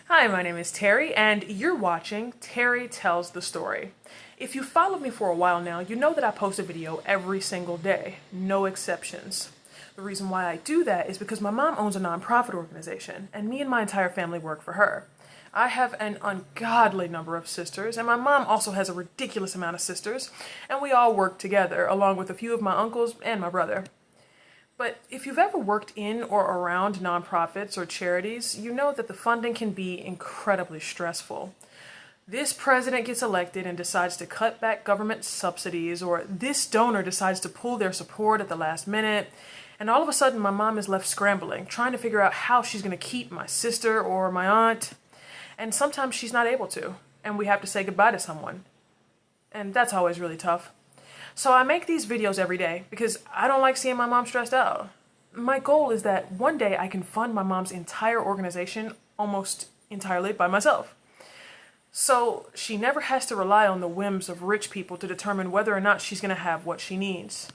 Hi, my name is Terry, and you're watching Terry Tells the Story. If you followed me for a while now, you know that I post a video every single day, no exceptions. The reason why I do that is because my mom owns a nonprofit organization, and me and my entire family work for her. I have an ungodly number of sisters, and my mom also has a ridiculous amount of sisters, and we all work together, along with a few of my uncles and my brother. But if you've ever worked in or around nonprofits or charities, you know that the funding can be incredibly stressful. This president gets elected and decides to cut back government subsidies, or this donor decides to pull their support at the last minute, and all of a sudden my mom is left scrambling, trying to figure out how she's going to keep my sister or my aunt, and sometimes she's not able to, and we have to say goodbye to someone. And that's always really tough. So I make these videos every day because I don't like seeing my mom stressed out. My goal is that one day I can fund my mom's entire organization almost entirely by myself. So she never has to rely on the whims of rich people to determine whether or not she's going to have what she needs.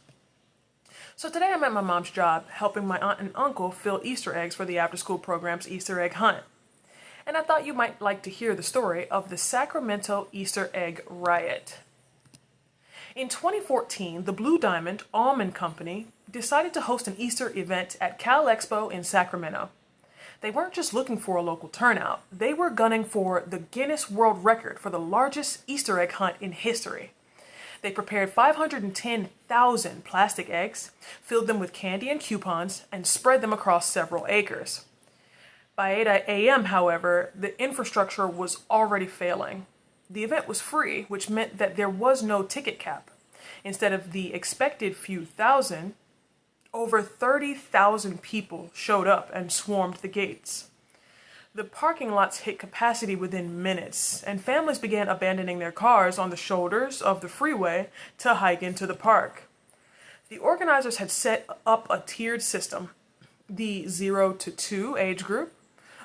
So today I'm at my mom's job helping my aunt and uncle fill Easter eggs for the after-school program's Easter egg hunt. And I thought you might like to hear the story of the Sacramento Easter egg riot. In 2014, the Blue Diamond Almond Company decided to host an Easter event at Cal Expo in Sacramento. They weren't just looking for a local turnout, they were gunning for the Guinness World Record for the largest Easter egg hunt in history. They prepared 510,000 plastic eggs, filled them with candy and coupons, and spread them across several acres. By 8 a.m., however, the infrastructure was already failing. The event was free, which meant that there was no ticket cap. Instead of the expected few thousand, over 30,000 people showed up and swarmed the gates. The parking lots hit capacity within minutes, and families began abandoning their cars on the shoulders of the freeway to hike into the park. The organizers had set up a tiered system: the 0 to 2 age group,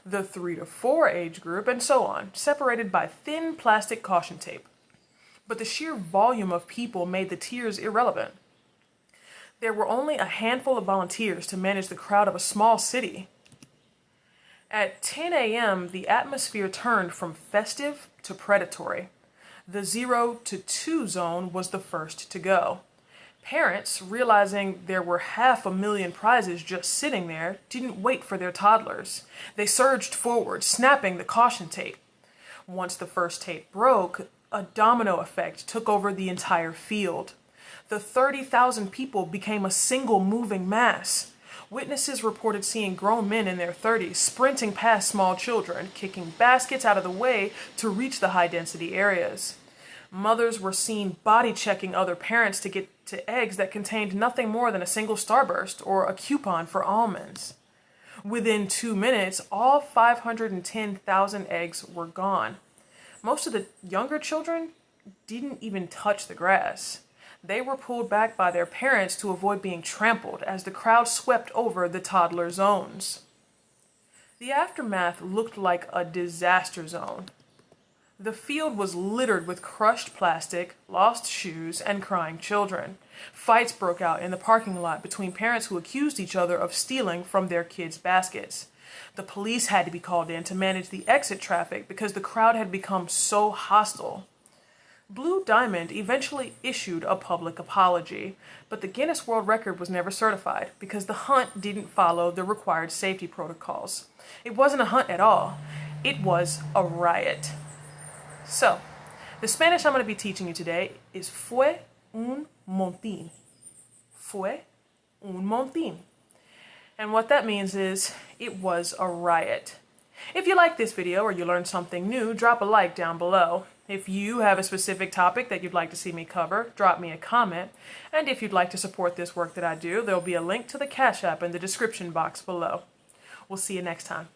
the 3 to 4 age group, and so on, separated by thin plastic caution tape. But the sheer volume of people made the tiers irrelevant. There were only a handful of volunteers to manage the crowd of a small city. At 10 a.m., the atmosphere turned from festive to predatory. The 0 to 2 zone was the first to go. Parents, realizing there were 500,000 prizes just sitting there, didn't wait for their toddlers. They surged forward, snapping the caution tape. Once the first tape broke, a domino effect took over the entire field. The 30,000 people became a single moving mass. Witnesses reported seeing grown men in their 30s sprinting past small children, kicking baskets out of the way to reach the high-density areas. Mothers were seen body-checking other parents to get to eggs that contained nothing more than a single starburst or a coupon for almonds. Within 2 minutes, all 510,000 eggs were gone. Most of the younger children didn't even touch the grass. They were pulled back by their parents to avoid being trampled as the crowd swept over the toddler zones. The aftermath looked like a disaster zone. The field was littered with crushed plastic, lost shoes, and crying children. Fights broke out in the parking lot between parents who accused each other of stealing from their kids' baskets. The police had to be called in to manage the exit traffic because the crowd had become so hostile. Blue Diamond eventually issued a public apology, but the Guinness World Record was never certified because the hunt didn't follow the required safety protocols. It wasn't a hunt at all. It was a riot. So, the Spanish I'm going to be teaching you today is fue un montin. Fue un montin. And what that means is, it was a riot. If you like this video or you learned something new, drop a like down below. If you have a specific topic that you'd like to see me cover, drop me a comment. And if you'd like to support this work that I do, there'll be a link to the Cashapp in the description box below. We'll see you next time.